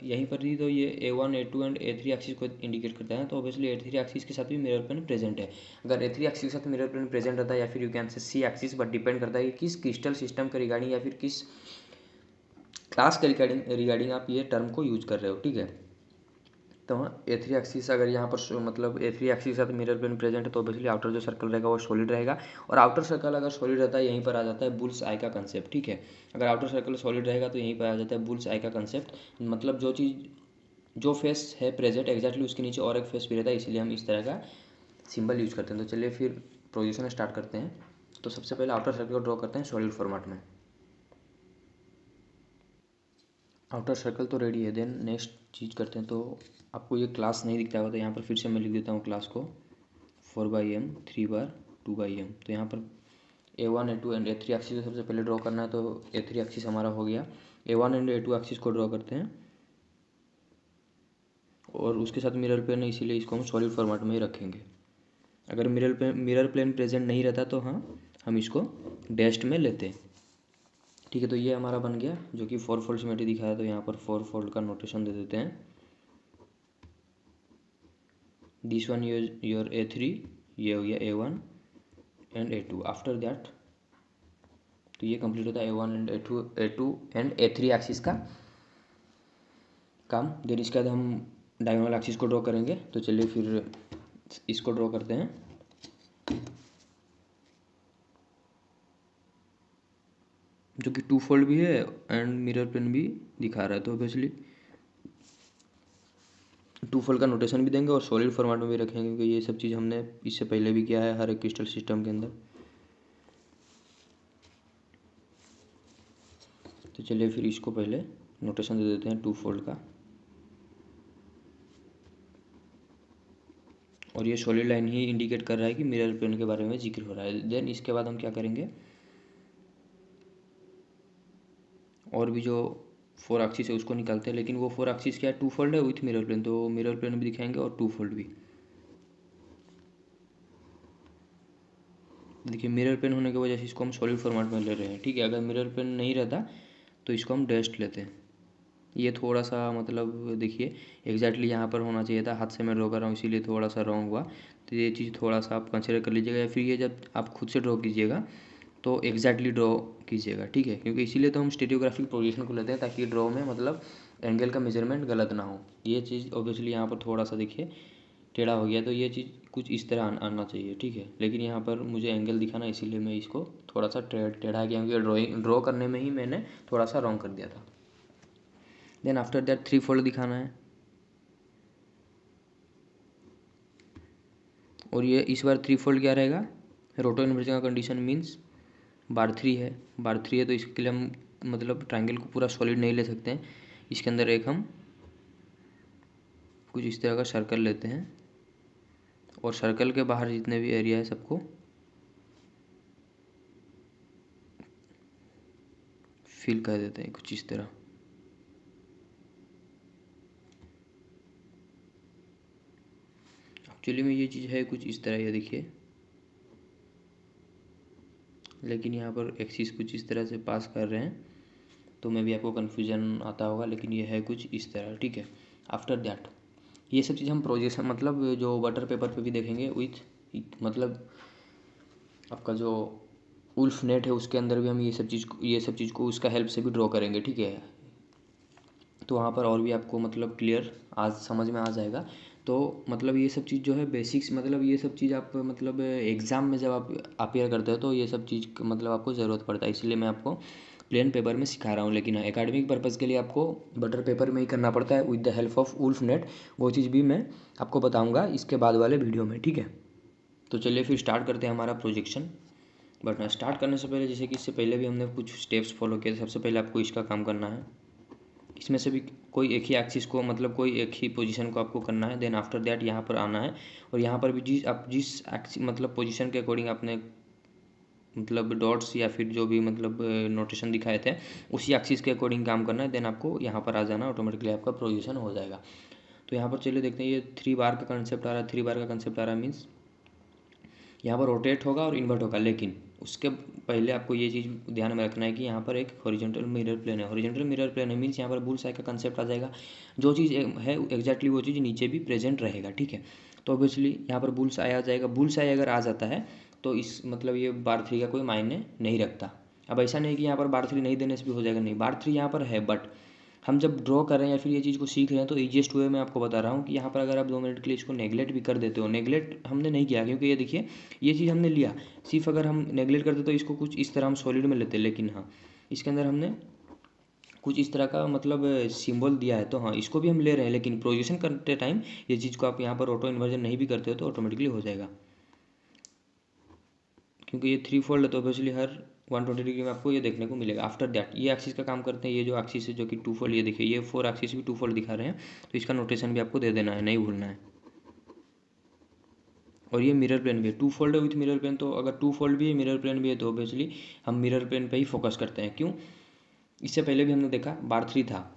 यहीं पर ही तो ये A1 A2 and A3 axis को इंडिकेट करता है, तो ऑब्वियसली A3 एक्सिस के साथ भी मिरर प्लेन प्रेजेंट है। अगर A3 एक्सिस के साथ मिरर प्लेन प्रेजेंट रहता है, या फिर you can say C axis, but depend करता है कि किस क्रिस्टल सिस्टम के रिगार्डिंग या फिर किस क्लास के रिगार्डिंग आप ये टर्म को यूज कर रहे हो। ठीक है, तो A3 एक्सिस अगर यहाँ पर मतलब A3 एक्सिस के साथ मिरर प्लेन प्रेजेंट है, तो ऑब्वियसली आउटर जो सर्कल रहेगा वो सॉलिड रहेगा, और आउटर सर्कल अगर सॉलिड रहता है यहीं पर आ जाता है बुल्स आई का कंसेप्ट। ठीक है, अगर आउटर सर्कल सॉलिड रहेगा तो यहीं पर आ जाता है बुल्स आई का कंसेप्ट, मतलब जो चीज़ जो फेस है प्रेजेंट एग्जैक्टली उसके नीचे और एक फेस भी रहता है, इसीलिए हम इस तरह का सिंबल यूज करते हैं। तो चलिए फिर प्रोजेक्शन स्टार्ट करते हैं। तो सबसे पहले आउटर सर्कल को ड्रॉ करते हैं सॉलिड फॉर्मेट में। आउटर सर्कल तो रेडी है, देन नेक्स्ट चीज़ करते हैं। तो आपको ये क्लास नहीं दिखता होगा, तो यहाँ पर फिर से मैं लिख देता हूँ क्लास को 4/m 3 बार 2/m। तो यहाँ पर A1 A2 and A3 axis को सबसे पहले ड्रॉ करना है, तो A3 एक्सिस हमारा हो गया। A1 एंड A2 एक्सिस को ड्रॉ करते हैं, और उसके साथ मिरर प्लेन है, इसीलिए इसको हम सॉलिड फॉर्मेट में ही रखेंगे। अगर मिरर प्लेन प्रेजेंट नहीं रहता तो हाँ हम इसको डैश्ड में लेते हैं। ठीक है, तो ये हमारा बन गया, जो कि 4 फोल्ड सिमेट्री दिखाया, तो यहाँ पर 4 फोल्ड का नोटेशन दे देते हैं। दिस वन योर A3, ये हो गया A1 and A2। After that तो ये कंप्लीट होता है A1 and A2 and A3 axis का काम। देन इसके बाद हम डायगोनल एक्सिस को ड्रॉ करेंगे। तो चलिए फिर इसको ड्रॉ करते हैं। जो कि 2 फोल्ड भी है एंड मिरर प्लेन भी दिखा रहा है, तो ऑब्वियसली 2 फोल्ड का नोटेशन भी देंगे और सॉलिड फॉर्मेट में भी रखेंगे, क्योंकि ये सब चीज़ हमने इससे पहले भी किया है हर एक क्रिस्टल सिस्टम के अंदर। तो चलिए फिर इसको पहले नोटेशन दे देते हैं 2 फोल्ड का, और ये सॉलिड लाइन ही इंडिकेट कर रहा है कि मिरर प्लेन के बारे में जिक्र हो रहा है। देन इसके बाद हम क्या करेंगे, और भी जो 4 एक्सिस है उसको निकालते हैं, लेकिन वो 4 एक्सिस क्या है? 2 फोल्ड है विथ मिरर प्लेन, तो मिरर प्लेन भी दिखाएंगे और 2 फोल्ड भी। देखिए मिरर प्लेन होने की वजह से इसको हम सॉलिड फॉर्मेट में ले रहे हैं। ठीक है, अगर मिरर प्लेन नहीं रहता तो इसको हम डैश्ड लेते हैं। ये थोड़ा सा मतलब देखिए एग्जैक्टली यहाँ पर होना चाहिए था, हाथ से मैं ड्रॉ कर रहा हूँ इसीलिए थोड़ा सा रॉन्ग हुआ। तो ये चीज़ थोड़ा सा आप कंसिडर कर लीजिएगा, या फिर ये जब आप खुद से ड्रॉ कीजिएगा तो एग्जैक्टली ड्रॉ कीजिएगा। ठीक है, क्योंकि इसीलिए तो हम स्टीरियोग्राफिक पोजीशन को लेते हैं, ताकि ड्रॉ में मतलब एंगल का मेजरमेंट गलत ना हो। ये चीज़ ऑब्वियसली यहाँ पर थोड़ा सा देखिए टेढ़ा हो गया, तो ये चीज़ कुछ इस तरह आना चाहिए। ठीक है, लेकिन यहाँ पर मुझे एंगल दिखाना, इसीलिए मैं इसको थोड़ा सा टेढ़ा किया, क्योंकि ड्रॉ करने में ही मैंने थोड़ा सा रॉन्ग कर दिया था। देन आफ्टर दैट 3 फोल्ड दिखाना है, और ये इस बार 3 फोल्ड क्या रहेगा? रोटो इन्वर्जन का कंडीशन मीन्स बार 3 है। बार 3 है तो इसके लिए हम मतलब ट्राइंगल को पूरा सॉलिड नहीं ले सकते हैं, इसके अंदर एक हम कुछ इस तरह का सर्कल लेते हैं, और सर्कल के बाहर जितने भी एरिया है सबको फिल कर देते हैं कुछ इस तरह। एक्चुअली में ये चीज़ है कुछ इस तरह, ये देखिए, लेकिन यहाँ पर एक्सिस कुछ इस तरह से पास कर रहे हैं, तो मे भी आपको कन्फ्यूजन आता होगा, लेकिन ये है कुछ इस तरह, ठीक है। आफ्टर दैट ये सब चीज़ हम प्रोजेक्शन मतलब जो बटर पेपर पे भी देखेंगे विथ मतलब आपका जो उल्फ नेट है उसके अंदर भी हम ये सब चीज़ को उसका हेल्प से भी ड्रॉ करेंगे, ठीक है। तो वहाँ पर और भी आपको मतलब क्लियर आज समझ में आ जाएगा। तो मतलब ये सब चीज़ जो है बेसिक्स, मतलब ये सब चीज़ आप मतलब एग्ज़ाम में जब आप अपेयर करते हो तो ये सब चीज़ मतलब आपको ज़रूरत पड़ता है, इसलिए मैं आपको प्लेन पेपर में सिखा रहा हूँ। लेकिन एकेडमिक पर्पज़ के लिए आपको बटर पेपर में ही करना पड़ता है with the help of Wulff net. वो चीज़ भी मैं आपको बताऊँगा इसके बाद वाले वीडियो में, ठीक है। तो चलिए फिर स्टार्ट करते हैं हमारा प्रोजेक्शन। बट स्टार्ट करने से पहले, जैसे कि इससे पहले भी हमने कुछ स्टेप्स फॉलो किए, सबसे पहले आपको इसका काम करना है। इसमें से भी कोई एक ही एक्सिस को मतलब कोई एक ही पोजीशन को आपको करना है। देन आफ्टर दैट यहाँ पर आना है और यहाँ पर भी जिस एक्सिस मतलब पोजीशन के अकॉर्डिंग आपने मतलब डॉट्स या फिर जो भी मतलब नोटेशन दिखाए थे उसी एक्सिस के अकॉर्डिंग काम करना है। देन आपको यहाँ पर आ जाना, ऑटोमेटिकली आपका पोजीशन हो जाएगा। तो यहाँ पर चलिए देखते हैं, ये 3 बार का कंसेप्ट आ रहा है। 3 बार का कंसेप्ट आ रहा है मीन्स यहाँ पर रोटेट होगा और इन्वर्ट होगा, लेकिन उसके पहले आपको ये चीज़ ध्यान में रखना है कि यहाँ पर एक हॉरिजॉन्टल मिरर प्लेन है। हॉरिजॉन्टल मिरर प्लेन है मीन्स यहाँ पर बुल साई का कंसेप्ट आ जाएगा। जो चीज़ है एग्जैक्टली वो चीज़ नीचे भी प्रेजेंट रहेगा, ठीक है। तो ऑब्वियसली यहाँ पर बुल साई आ जाएगा। बुल साई अगर आ जाता है तो इस मतलब ये बार 3 का कोई मायने नहीं रखता। अब ऐसा नहीं कि यहाँ पर बार 3 नहीं देने से भी हो जाएगा, नहीं, बार 3 यहाँ पर है, बट हम जब ड्रॉ कर रहे हैं या फिर ये चीज़ को सीख रहे हैं तो ईजिएस्ट वे में आपको बता रहा हूँ कि यहाँ पर अगर आप 2 मिनट के लिए इसको नेगलेक्ट भी कर देते हो, नेगलेक्ट हमने नहीं किया क्योंकि ये देखिए ये चीज़ हमने लिया, सिर्फ अगर हम नेगलेक्ट करते तो इसको कुछ इस तरह हम सॉलिड में लेते, लेकिन हाँ इसके अंदर हमने कुछ इस तरह का मतलब सिंबल दिया है, तो हाँ इसको भी हम ले रहे हैं। लेकिन प्रोजेक्शन करते टाइम ये चीज़ को आप यहाँ पर ऑटो इन्वर्जन नहीं भी करते हो तो ऑटोमेटिकली हो जाएगा, क्योंकि ये 3 फोल्ड है तो ऑब्वियसली हर 120 डिग्री में आपको ये देखने को मिलेगा। आफ्टर दैट ये एक्सिस का काम करते हैं। ये जो एक्सिस है जो कि 2 फोल्ड, ये देखिए ये 4 एक्सिस भी 2 फोल्ड दिखा रहे हैं, तो इसका नोटेशन भी आपको दे देना है, नहीं भूलना है। और ये मिरर प्लेन भी है, 2 फोल्ड है विथ मिरर प्लेन, तो अगर 2 फोल्ड भी है मिरर प्लेन भी है तो ऑब्वियसली हम मिरर प्लेन पे ही फोकस करते हैं। क्यों? इससे पहले भी हमने देखा बार 3 था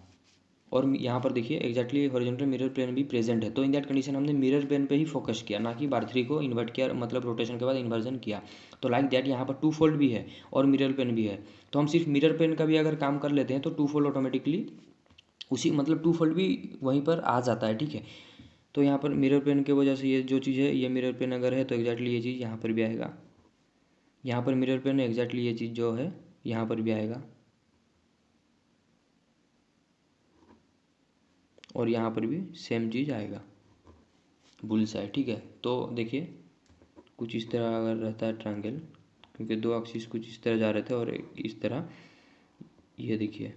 और यहाँ पर देखिए एग्जैक्टली हॉरिजॉन्टल मिरर प्लेन भी प्रेजेंट है, तो इन दैट कंडीशन हमने मिरर प्लेन पे ही फोकस किया, ना कि बार 3 को इन्वर्ट किया, मतलब रोटेशन के बाद इन्वर्जन किया। तो लाइक दैट यहाँ पर 2 फोल्ड भी है और मिरर प्लेन भी है, तो हम सिर्फ मिरर प्लेन का भी अगर काम कर लेते हैं तो 2 फोल्ड ऑटोमेटिकली उसी मतलब 2 फोल्ड भी वहीं पर आ जाता है, ठीक है। तो यहाँ पर मिरर प्लेन की वजह से ये जो चीज़ है, ये मिरर प्लेन अगर है तो एग्जैक्टली ये चीज़ यहाँ पर भी आएगा। यहाँ पर मिरर प्लेन है, एग्जैक्टली ये चीज़ जो है यहाँ पर भी आएगा और यहाँ पर भी सेम चीज़ आएगा, बुल साइड, ठीक है। तो देखिए कुछ इस तरह अगर रहता है ट्रायंगल, क्योंकि 2 एक्सिस कुछ इस तरह जा रहे थे और एक इस तरह, ये देखिए,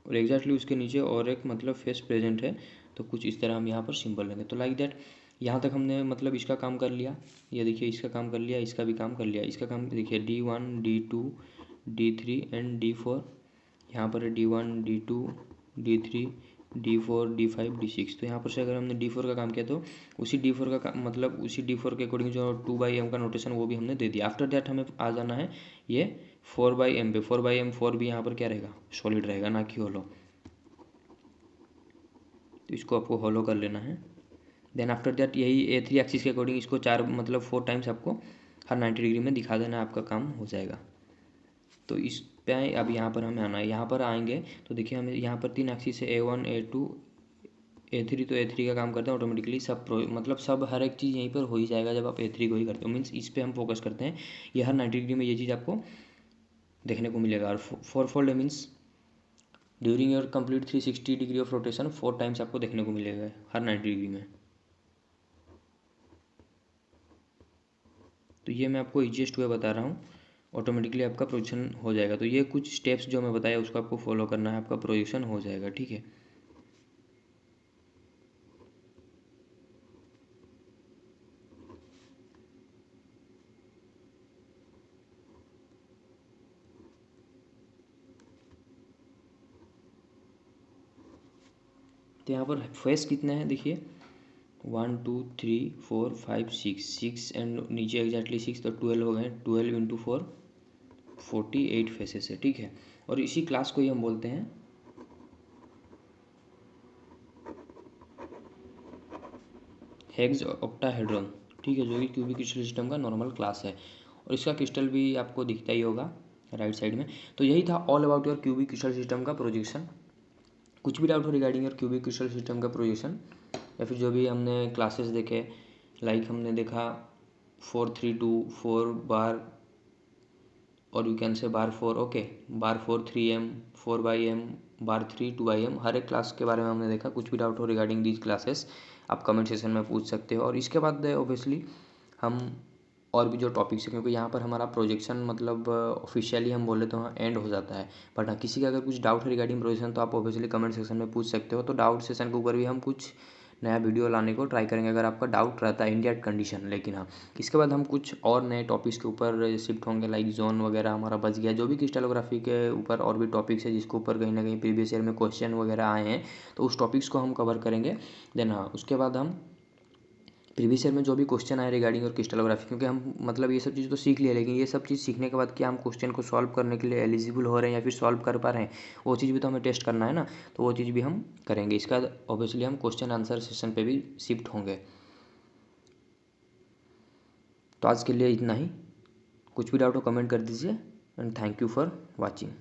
और एग्जैक्टली उसके नीचे और एक मतलब फेस प्रेजेंट है, तो कुछ इस तरह हम यहाँ पर सिंबल लेंगे। तो लाइक दैट यहाँ तक हमने मतलब इसका काम कर लिया। ये देखिए इसका काम कर लिया, इसका भी काम कर लिया। इसका काम देखिए D1 D2 D3 and D4, यहाँ पर है D1 D2 D3 D4 D5 D6। तो यहाँ पर से अगर हमने D4 का काम किया तो उसी D4 का मतलब उसी D4 के अकॉर्डिंग जो 2/m का नोटेशन वो भी हमने दे दिया। आफ्टर दैट हमें आ जाना है ये 4/m पे। 4/m 4 भी यहाँ पर क्या रहेगा, सॉलिड रहेगा, ना कि होलो। तो इसको आपको हॉलो कर लेना है। देन आफ्टर दैट यही A3 एक्सिस के अकॉर्डिंग इसको 4 मतलब 4 टाइम्स आपको हर 90 डिग्री में दिखा देना, आपका काम हो जाएगा। तो इस पे अब यहाँ पर हमें आना है। यहाँ पर आएंगे तो देखिए हमें यहाँ पर 3 एक्सिस है, A1 A2 A3, तो A3 का काम करते हैं ऑटोमेटिकली सब मतलब सब हर एक चीज़ यहीं पर हो ही जाएगा जब आप A3 को ही करते हो, मीन्स इस पर हम फोकस करते हैं। ये हर 90 डिग्री में ये चीज़ आपको देखने को मिलेगा। और 4 fold means during your complete 360 degree of rotation 4 times आपको देखने को मिलेगा हर 90 डिग्री में। तो ये मैं आपको ईजिएस्ट वे बता रहा हूँ, ऑटोमेटिकली आपका प्रोजेक्शन हो जाएगा। तो ये कुछ स्टेप्स जो मैं बताया उसको आपको फॉलो करना है, आपका प्रोजेक्शन हो जाएगा, ठीक है। तो यहाँ पर फेस कितने हैं देखिए, 1 2 3 4 5 6 एंड नीचे एग्जैक्टली 6, तो 12 हो गए। 12 इंटू 4 48 फेसेस है, ठीक है। और इसी क्लास को ही हम बोलते हैं हेक्स ऑक्टाहेड्रॉन, ठीक है, जो कि क्यूबिक क्रिस्टल सिस्टम का नॉर्मल क्लास है। और इसका क्रिस्टल भी आपको दिखता ही होगा, राइट साइड में। तो यही था all about your cubic crystal system का प्रोजेक्शन। कुछ भी डाउट हो regarding your cubic crystal system का प्रोजेक्शन, या फिर जो भी हमने क्लासेस देखे, लाइक हमने देखा 4-3-2, 4 बार, और you can say bar 4, okay, bar 4 3m, 4/m, bar 3 2/m, हर एक क्लास के बारे में हमने देखा। कुछ भी डाउट हो रिगार्डिंग दीज क्लासेस आप कमेंट सेशन में पूछ सकते हो। और इसके बाद ऑब्वियसली हम और भी जो टॉपिक्स है, क्योंकि यहाँ पर हमारा प्रोजेक्शन मतलब ऑफिशियली हम बोले तो हाँ एंड हो जाता है, बट हाँ किसी का अगर कुछ डाउट है रिगार्डिंग प्रोजेक्शन तो आप ऑब्वियसली कमेंट सेक्शन में पूछ सकते हो। तो डाउट सेशन के ऊपर भी हम कुछ नया वीडियो लाने को ट्राई करेंगे अगर आपका डाउट रहता है इंडिया कंडीशन। लेकिन हाँ इसके बाद हम कुछ और नए टॉपिक्स के ऊपर शिफ्ट होंगे, लाइक जोन वगैरह हमारा बच गया, जो भी क्रिस्टलोग्राफी के ऊपर और भी टॉपिक्स है जिसके ऊपर कहीं ना कहीं प्रीवियस ईयर में क्वेश्चन वगैरह आए हैं, तो उस टॉपिक्स को हम कवर करेंगे। देन हाँ उसके बाद हम प्रीवियस ईयर में जो भी क्वेश्चन आए रिगार्डिंग और क्रिस्टलोग्राफी, क्योंकि हम मतलब ये सब चीज़ तो सीख लिया, लेकिन ये सब चीज़ सीखने के बाद क्या हम क्वेश्चन को सॉल्व करने के लिए एलिजिबल हो रहे हैं या फिर सॉल्व कर पा रहे हैं, वो चीज़ भी तो हमें टेस्ट करना है ना। तो वो चीज़ भी हम करेंगे। इसका बाद ऑब्वियसली हम क्वेश्चन आंसर सेशन पे भी शिफ्ट होंगे। तो आज के लिए इतना ही। कुछ भी डाउट हो कमेंट कर दीजिए, and thank you for watching.